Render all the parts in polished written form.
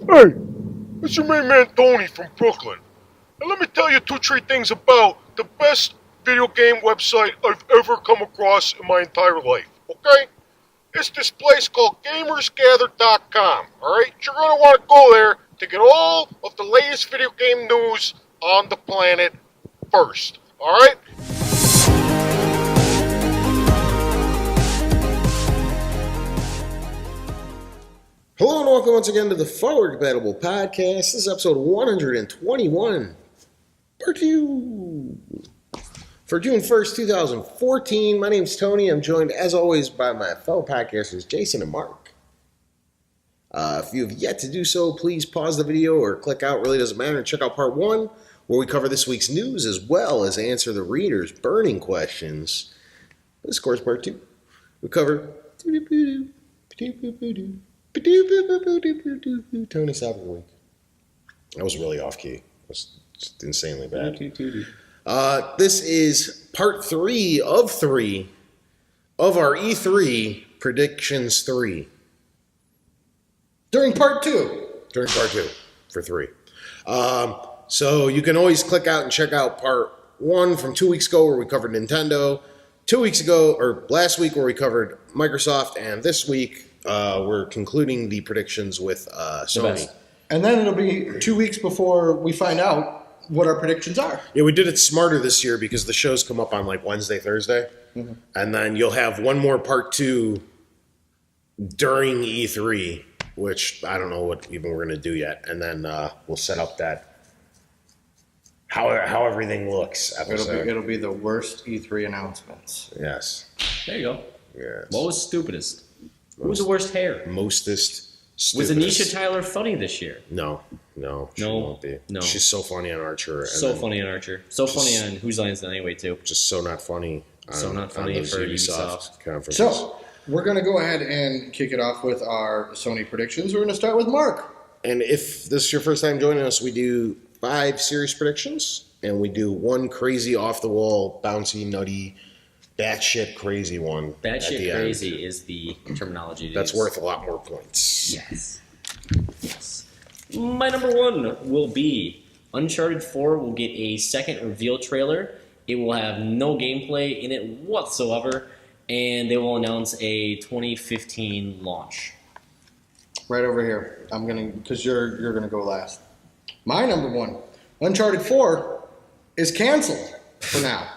Hey, it's your main man Tony from Brooklyn. And let me tell you two, three things about the best video game website I've ever come across in my entire life, okay? It's this place called GamersGather.com, alright? You're gonna want to go there to get all of the latest video game news on the planet first, alright? Hello and welcome once again to the Forward Compatible Podcast. This is episode 121, part 2, for June 1st, 2014. My name's Tony. I'm joined, as always, by my fellow podcasters, Jason and Mark. If you have yet to do so, please pause the video or click out. Really doesn't matter. And check out part 1, where we cover this week's news as well as answer the readers' burning questions. This, of course, part 2. We cover... Tony Stop of the Week. That was really off key. It was just insanely bad. This is part 3 of our E3 predictions 3. During part 2 for 3. So you can always click out and check out part 1 from 2 weeks ago where we covered Nintendo. 2 weeks ago, or last week, where we covered Microsoft, and this week we're concluding the predictions with Sony. And then it'll be 2 weeks before we find out what our predictions are. Yeah, we did it smarter this year because the shows come up on like Wednesday, Thursday. Mm-hmm. And then you'll have one more part 2 during E3, which I don't know what even we're going to do yet. And then we'll set up that how everything looks episode. It'll be the worst E3 announcements. Yes. There you go. Yes. What was stupidest? Who was the worst hair? Mostest. Was Anisha Tyler funny this year? No, she won't be. No. She's so funny on Archer. So funny on Archer. So funny on Whose Lines Is It Anyway, too. Just so not funny. So not funny for Ubisoft conferences. So, we're going to go ahead and kick it off with our Sony predictions. We're going to start with Mark. And if this is your first time joining us, we do 5 serious predictions, and we do 1 crazy, off-the-wall, bouncy, nutty, batshit crazy one. Batshit crazy is the terminology. That's worth a lot more points. Yes. My number 1 will be Uncharted 4 will get a second reveal trailer. It will have no gameplay in it whatsoever, and they will announce a 2015 launch. Right over here. I'm going to, because you're going to go last. My number 1, Uncharted 4 is canceled for now.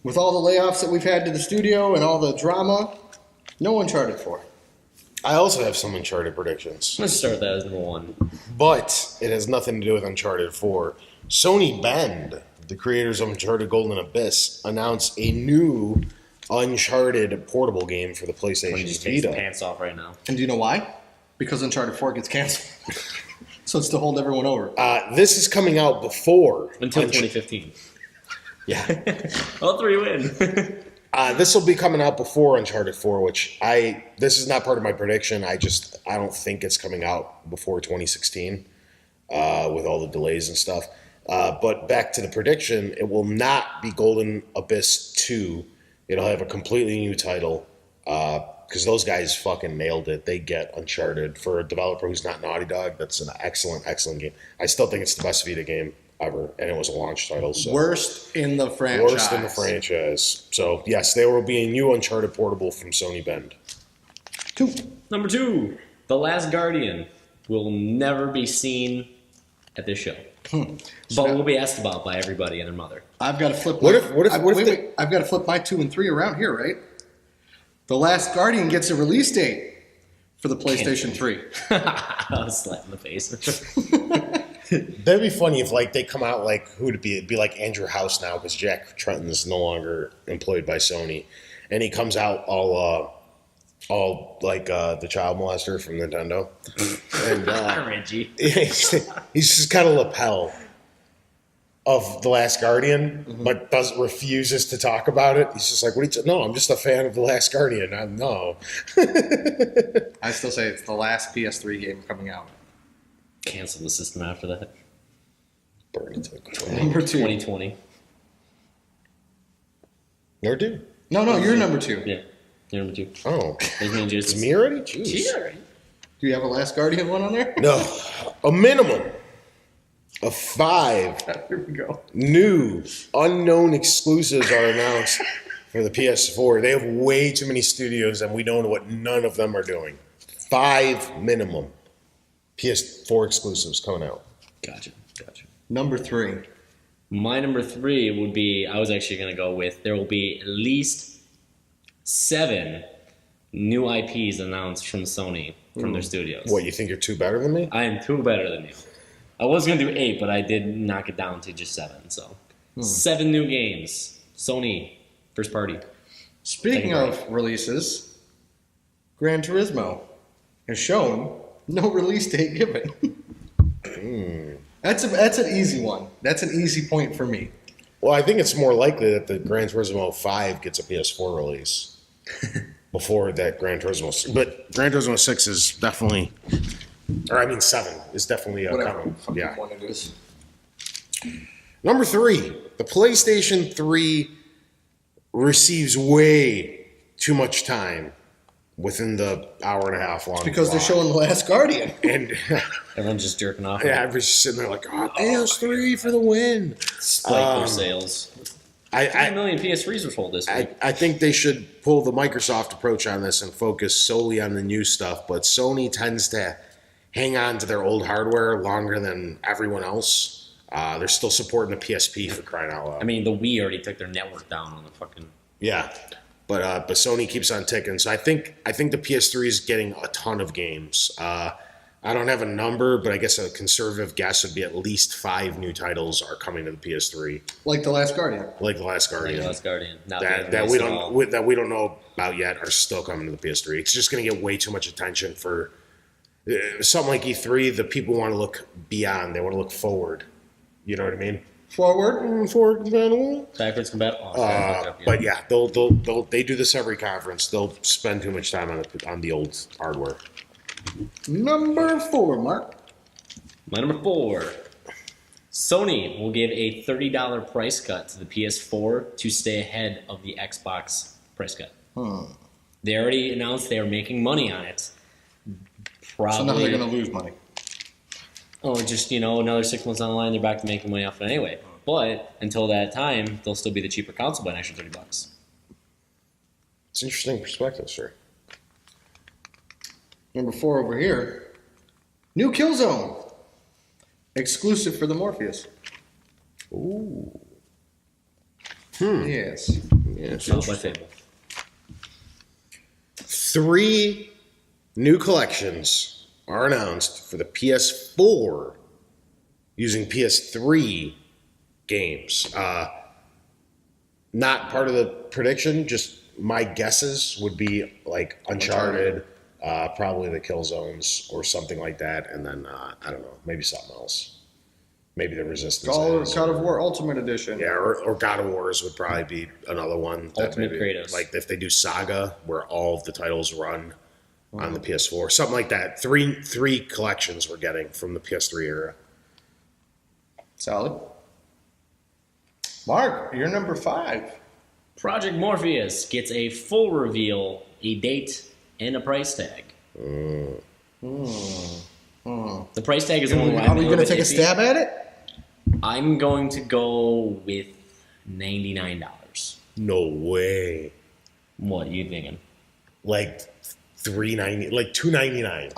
With all the layoffs that we've had to the studio and all the drama, no Uncharted 4. I also have some Uncharted predictions. Let's start with that as number 1. But it has nothing to do with Uncharted 4. Sony Bend, the creators of Uncharted Golden Abyss, announced a new Uncharted portable game for the PlayStation Just takes the Vita. pants off right now. And do you know why? Because Uncharted 4 gets canceled. So it's to hold everyone over. This is coming out before. Until 2015. Yeah. All 3 win. This will be coming out before Uncharted 4, which this is not part of my prediction. I don't think it's coming out before 2016 with all the delays and stuff. But back to the prediction, it will not be Golden Abyss 2. It'll have a completely new title because those guys fucking nailed it. They get Uncharted. For a developer who's not Naughty Dog, that's an excellent, excellent game. I still think it's the best Vita game ever, and it was a launch title. So. Worst in the franchise. So, yes, there will be a new Uncharted portable from Sony Bend. 2. Number 2, The Last Guardian will never be seen at this show. But will be asked about by everybody and their mother. I've got to flip. I've got to flip my 2 and 3 around here, right? The Last Guardian gets a release date for the PlayStation 3. I was slapped in the face. That'd be funny if they come out who would it be? It'd be like Andrew House now because Jack Tretton is no longer employed by Sony, and he comes out all like the child molester from Nintendo, and Reggie. he's just got a lapel of The Last Guardian, but refuses to talk about it. He's just like, "What? No, I'm just a fan of The Last Guardian." No. I still say it's the last PS3 game coming out. Cancel the system after that. Burn it to Number 2. 2020. Number 2. No, you're number 2. Yeah, you're number 2. Oh, There's me and it's me already? Jeez. Cheater. Do you have a Last Guardian one on there? No, a minimum of 5 Here we go. new unknown exclusives are announced for the PS4. They have way too many studios, and we don't know what none of them are doing. 5 minimum PS4 exclusives coming out. Gotcha. Number 3. My number 3 would be, I was actually going to go with, there will be at least 7 new IPs announced from Sony, from their studios. What, you think you're 2 better than me? I am 2 better than you. I was going to do 8, but I did knock it down to just 7. So, 7 new games. Sony, first party. Speaking of releases, Gran Turismo has shown no release date given. That's an easy one. That's an easy point for me. Well, I think it's more likely that the Gran Turismo 5 gets a PS4 release before that Gran Turismo. But Gran Turismo 6 is definitely, 7 is definitely Whatever coming. fucking Yeah. one it is. Number 3, the PlayStation 3 receives way too much time within the hour and a half long. Because they're block. showing The Last Guardian. And Everyone's just jerking off. yeah, everybody's just sitting there like, oh, PS3 for the win. Spike their sales. 3 million PS3s were sold this week. I think they should pull the Microsoft approach on this and focus solely on the new stuff. But Sony tends to hang on to their old hardware longer than everyone else. They're still supporting the PSP for crying out loud. I mean, the Wii already took their network down on the fucking... Yeah, but Sony keeps on ticking. So I think the PS3 is getting a ton of games. I don't have a number, but I guess a conservative guess would be at least 5 new titles are coming to the PS3, Like The Last Guardian. like The Last Guardian. Yeah, Last Guardian. Not that being we released at all. don't know about yet are still coming to the PS3. It's just going to get way too much attention for something like E3. The people want to look beyond. They want to look forward. You know what I mean? Forward. Forward compatible. Backwards compatible. Oh, But yeah, they do this every conference. They'll spend too much time on the old hardware. Number 4, Mark. My number 4. Sony will give a $30 price cut to the PS4 to stay ahead of the Xbox price cut. They already announced they are making money on it. Probably. So now they're going to lose money. Oh, just, another 6 months down the line, they're back to making money off it anyway. But until that time, they'll still be the cheaper console by an extra $30. It's an interesting perspective, sir. Number 4 over here. New Killzone. Exclusive for the Morpheus. Ooh. Yes. Yeah, it's Not my interesting. favorite. 3 new collections are announced for the PS4 using PS3 games. Not part of the prediction, just my guesses would be like Uncharted, probably the Killzones or something like that, and then I don't know, maybe something else. Maybe the Resistance. God of War Ultimate Edition. Yeah, or God of Wars would probably be another one. that Ultimate maybe- Kratos. Like if they do Saga, where all of the titles run on the PS4, something like that. Three collections we're getting from the PS3 era. Solid. Mark, you're number 5. Project Morpheus gets a full reveal, a date, and a price tag. The price tag is the one where Are we going to take a stab at it? I'm going to go with $99. No way. What are you thinking? Like $3.90, like $2.99.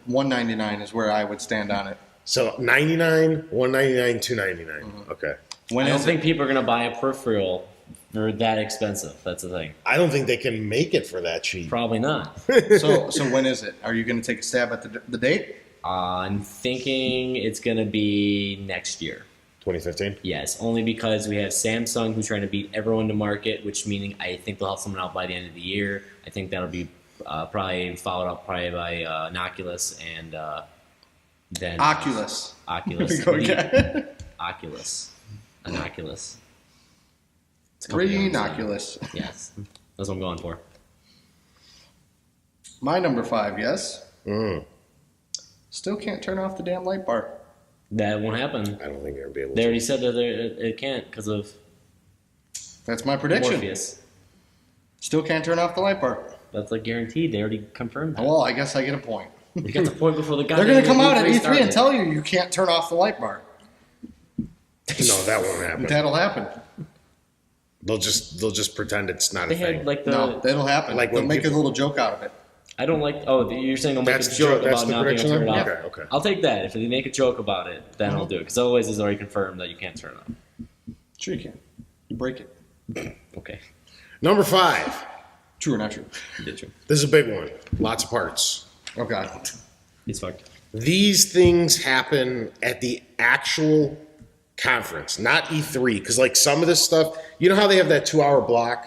$199 is where I would stand on it. So $99, $199, $2.99. Okay. When I don't is think people are going to buy a peripheral for that expensive. That's the thing. I don't think they can make it for that cheap. Probably not. it? So when is it? Are you going to take a stab at the date? I'm thinking it's going to be next year. 2015. Yes, only because we have Samsung who's trying to beat everyone to market, which meaning I think they'll have someone out by the end of the year. I think that'll be probably followed up by an Oculus and then Oculus. Oculus. Go again. Oculus. An Oculus. Re-Oculus. Yes, that's what I'm going for. My number 5, yes. Mm. Still can't turn off the damn light bar. That won't happen. I don't think they're going to be able They to. already said that it can't because of That's my prediction. Morpheus. Still can't turn off the light bar. That's like guaranteed. They already confirmed that. Well, I guess I get a point. You got the point before the guy. They're going to come out at E3 started. and tell you can't turn off the light bar. No, that won't happen. That'll happen. They'll just pretend it's not They a thing. had like the. No, that'll happen. Like They'll when make people- a little joke out of it. I don't like. Oh, you're saying they'll make That's a the joke joke- that's about the not being able to prediction turn it then? off. Okay. I'll take that. If they make a joke about it, then I'll do it. Because otherwise, it's already confirmed that you can't turn it on. Sure you can. You break it. Okay. Number 5. True or not true? You did true. This is a big one. Lots of parts. Okay. He's fucked. These things happen at the actual conference, not E3. Because like some of this stuff, you know how they have that 2-hour block,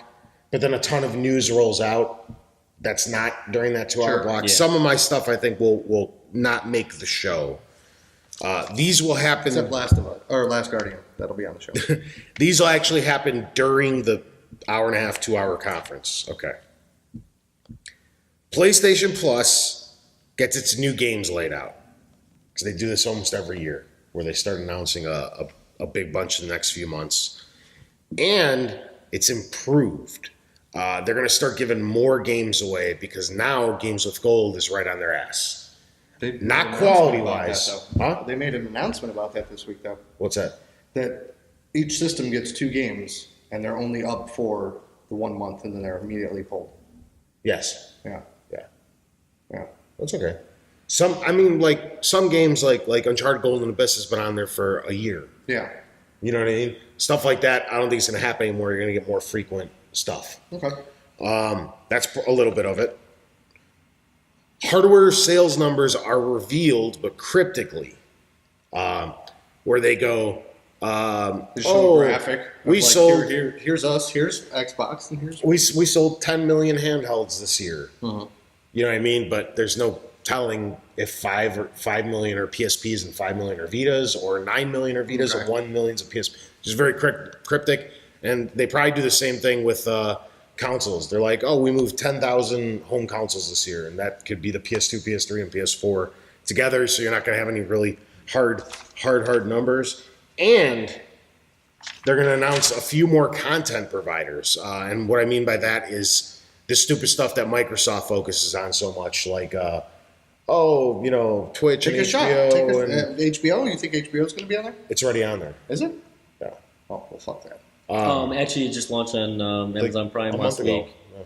but then a ton of news rolls out. That's not during that 2-hour Sure, block. yeah. Some of my stuff I think will not make the show. These will happen. Except Last Guardian. That'll be on the show. These will actually happen during the 1.5, 2-hour conference. Okay. PlayStation Plus gets its new games laid out. Because they do this almost every year, where they start announcing a big bunch in the next few months. And it's improved. They're going to start giving more games away because now Games with Gold is right on their ass. They made Not an announcement quality-wise. about that, though. Huh? They made an announcement about that this week, though. What's that? That each system gets 2 games, and they're only up for the 1 month, and then they're immediately pulled. Yes. Yeah. Yeah. Yeah. That's okay. Some games like Uncharted Golden Abyss has been on there for a year. Yeah. You know what I mean? Stuff like that, I don't think it's going to happen anymore. You're going to get more frequent stuff. Okay. That's a little bit of it. Hardware sales numbers are revealed, but cryptically, where they go, They show a graphic. Of we like, sold here's us. Here's Xbox, and here's. we sold 10 million handhelds this year. Mhm. You know what I mean? But there's no telling if 5 million are PSPs and 5 million are Vitas, or 9 million are Vitas Okay. and 1 million are PSP. Just very cryptic. And they probably do the same thing with consoles. They're like, oh, we moved 10,000 home consoles this year, and that could be the PS2, PS3, and PS4 together. So you're not going to have any really hard numbers. And they're going to announce a few more content providers. And what I mean by that is the stupid stuff that Microsoft focuses on so much, like, Twitch Take and a shot. HBO. And HBO. You think HBO is going to be on there? it's already on there. Is it? Yeah. Oh, well, fuck that. Actually, it just launched on Amazon Prime a last month ago. week. Yeah,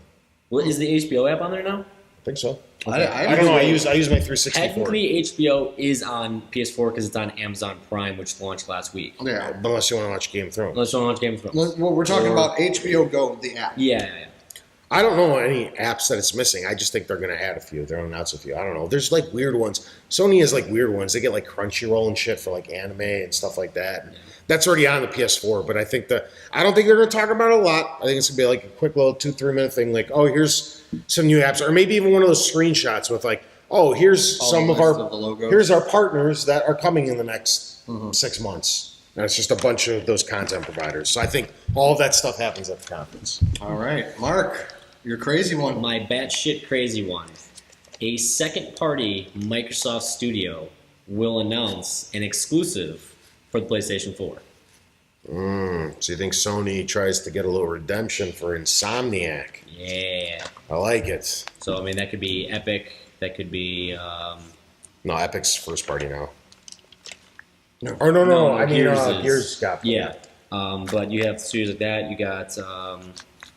Well, is the HBO app on there now? I think so. I I don't know. I use my 364. Technically, HBO is on PS4 because it's on Amazon Prime, which launched last week. Yeah. Unless you want to watch Game of Thrones. Unless you want to watch Game of Thrones. Well, we're talking Or- about HBO Go, the app. Yeah. I don't know any apps that it's missing. I just think they're going to add a few. They're going to announce a few. I don't know. There's like weird ones. Sony has like weird ones. They get like Crunchyroll and shit for like anime and stuff like that. Yeah. That's already on the PS4, but I don't think they're going to talk about it a lot. I think it's going to be like a quick little 2-3 minute thing. Like, oh, here's some new apps, or maybe even one of those screenshots with like, oh, here's All some the of our list of the logos. here's our partners that are coming in the next Mhm. 6 months. And it's just a bunch of those content providers. So I think all of that stuff happens at the conference. All right, Mark, your crazy one. My batshit crazy one. A second party Microsoft studio will announce an exclusive for the PlayStation 4. So you think Sony tries to get a little redemption for Insomniac? Yeah. I like it. So, I mean, that could be Epic. That could be. No, Epic's first party now. Or no. I mean, Gears got. Yeah. But you have studios like that. You got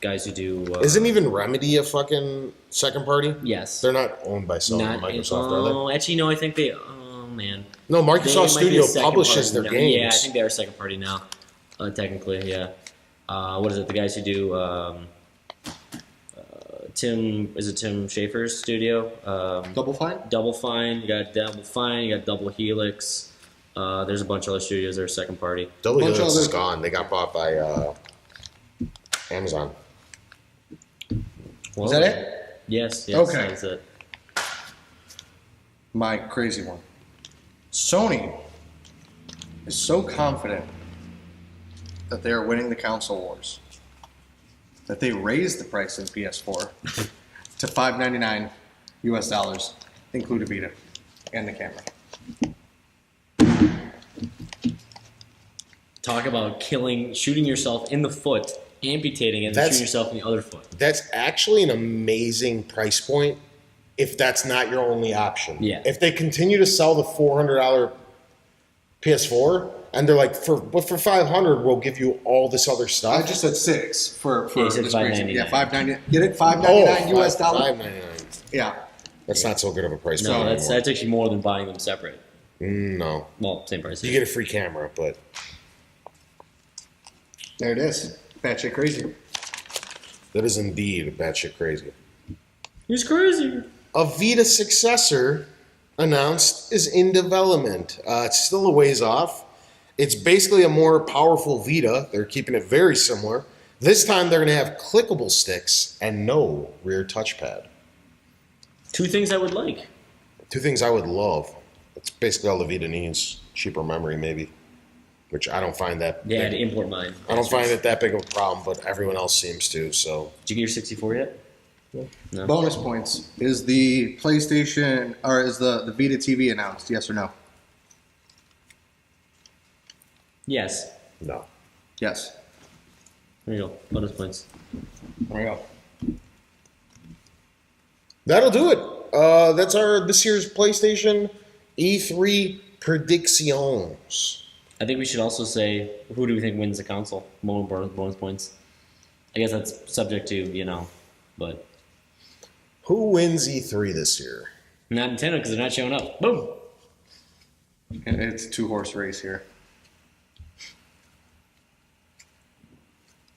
guys who do. Isn't even Remedy a fucking second party? Yes. They're not owned by Sony and Microsoft, are Oh, actually, no. I think they. Oh man. they? No, They Microsoft might be Studio a second publishes their party now. games. Yeah, I think they are second party now. Technically, yeah. What is it? The guys who do Tim Schafer's studio? Double Fine? Double Fine. You got Double Fine. You got Double Helix. There's a bunch of other studios that are second party. Double Bunch of Helix is other- gone. They got bought by Amazon. Is that it? Yes. Okay. That's it. My crazy one. Sony is so confident that they are winning the console wars that they raised the price of the PS4 to $599 US, include a Vita and the camera. Talk about shooting yourself in the foot, amputating it, and That's- shooting yourself in the other foot. That's actually an amazing price point if that's not your only option. Yeah. If they continue to sell the $400 PS4 and they're like, for $500 we'll give you all this other stuff. I just said 6 for Yeah, you said this crazy. $5.99. Yeah, $5.99. Get it? $5.99 US dollar. $5.99. Yeah. That's not so good of a price. No, point that's anymore. actually more than buying them separate. No. Well, same price. You get a free camera, but There it is. Batshit crazy. that is indeed batshit crazy. He's crazy. A Vita successor announced is in development. It's still a ways off. It's basically a more powerful Vita. They're keeping it very similar. This time they're going to have clickable sticks and no rear touchpad. 2 things I would like. 2 things I would love. It's basically all the Vita needs. Cheaper memory, maybe. Which I don't find that Yeah, big. to import mine. I don't find it that big of a problem, but everyone else seems to, so. Did you get your 64 yet? No. Bonus points. Is the PlayStation or is the Vita TV announced? Yes or no? Yes. No. Yes. There you go. Bonus points. There we go. That'll do it. That's our this year's PlayStation E3 predictions. I think we should also say, who do we think wins the console? More bonus points. I guess that's subject to, but Who wins E3 this year? not Nintendo because they're not showing up. Boom. It's a 2-horse race here.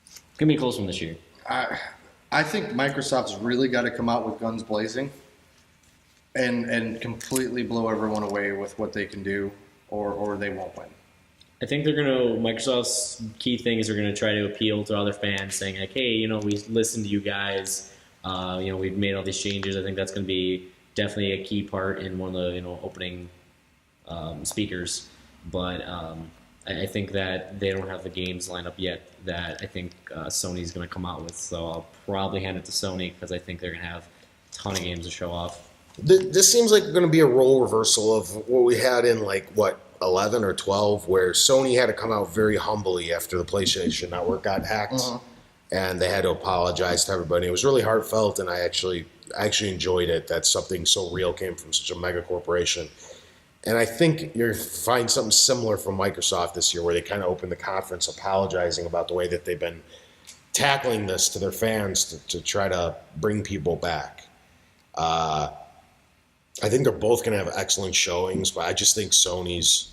It's going to be a close one this year. I think Microsoft's really got to come out with guns blazing and completely blow everyone away with what they can do, or they won't win. I think Microsoft's key thing is they're going to try to appeal to other fans saying, like, hey, we listened to you guys. We've made all these changes. I think that's going to be definitely a key part in one of the, opening speakers. But I think that they don't have the games lined up yet that I think Sony's going to come out with. So I'll probably hand it to Sony because I think they're going to have a ton of games to show off. This seems like going to be a role reversal of what we had in 11 or 12, where Sony had to come out very humbly after the PlayStation Network got hacked, and they had to apologize to everybody. It was really heartfelt, and I actually enjoyed it that something so real came from such a mega corporation. And I think you'll find something similar from Microsoft this year, where they kind of opened the conference apologizing about the way that they've been tackling this to their fans to try to bring people back. I think they're both going to have excellent showings, but I just think Sony's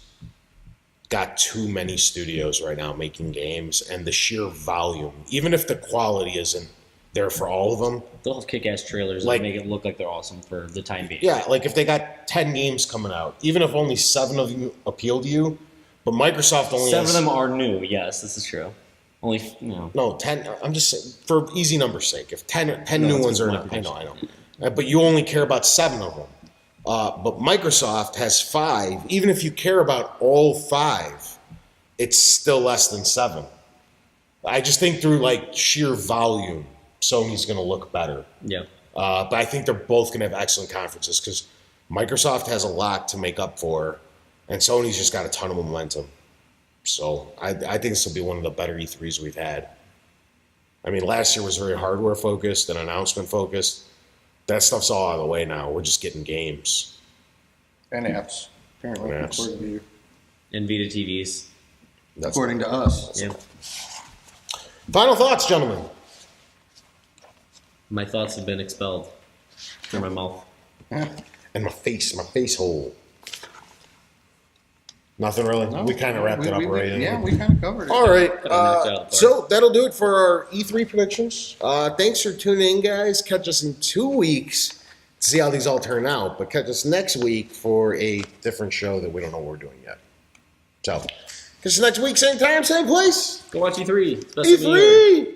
got too many studios right now making games, and the sheer volume, even if the quality isn't there for all of them. They'll have kick-ass trailers that make it look like they're awesome for the time being. Yeah, if they got 10 games coming out, even if only 7 of them appeal to you, but Microsoft only 7 has... of them are new, yes, this is true. Only, No, 10, I'm just saying, for easy number's sake, if 10 new that's ones are... my I know. But you only care about 7 of them. But Microsoft has 5. Even if you care about all 5, it's still less than 7. I just think through sheer volume, Sony's going to look better. Yeah. But I think they're both going to have excellent conferences because Microsoft has a lot to make up for, and Sony's just got a ton of momentum. So I think this will be one of the better E3s we've had. I mean, last year was very hardware focused and announcement focused. That stuff's all out of the way now. We're just getting games. And apps, apparently, And apps. according to you. And Vita TVs. According to us. Yeah. Final thoughts, gentlemen. My thoughts have been expelled from my mouth. And my face hole. Nothing really. No, we kind of wrapped it up already. Yeah, we kind of covered it. All right. knocked it out of the park. So that'll do it for our E3 predictions. Thanks for tuning in, guys. Catch us in 2 weeks to see how these all turn out. But catch us next week for a different show that we don't know what we're doing yet. So, catch us next week, same time, same place. Go watch E3. It's best of the year. E3!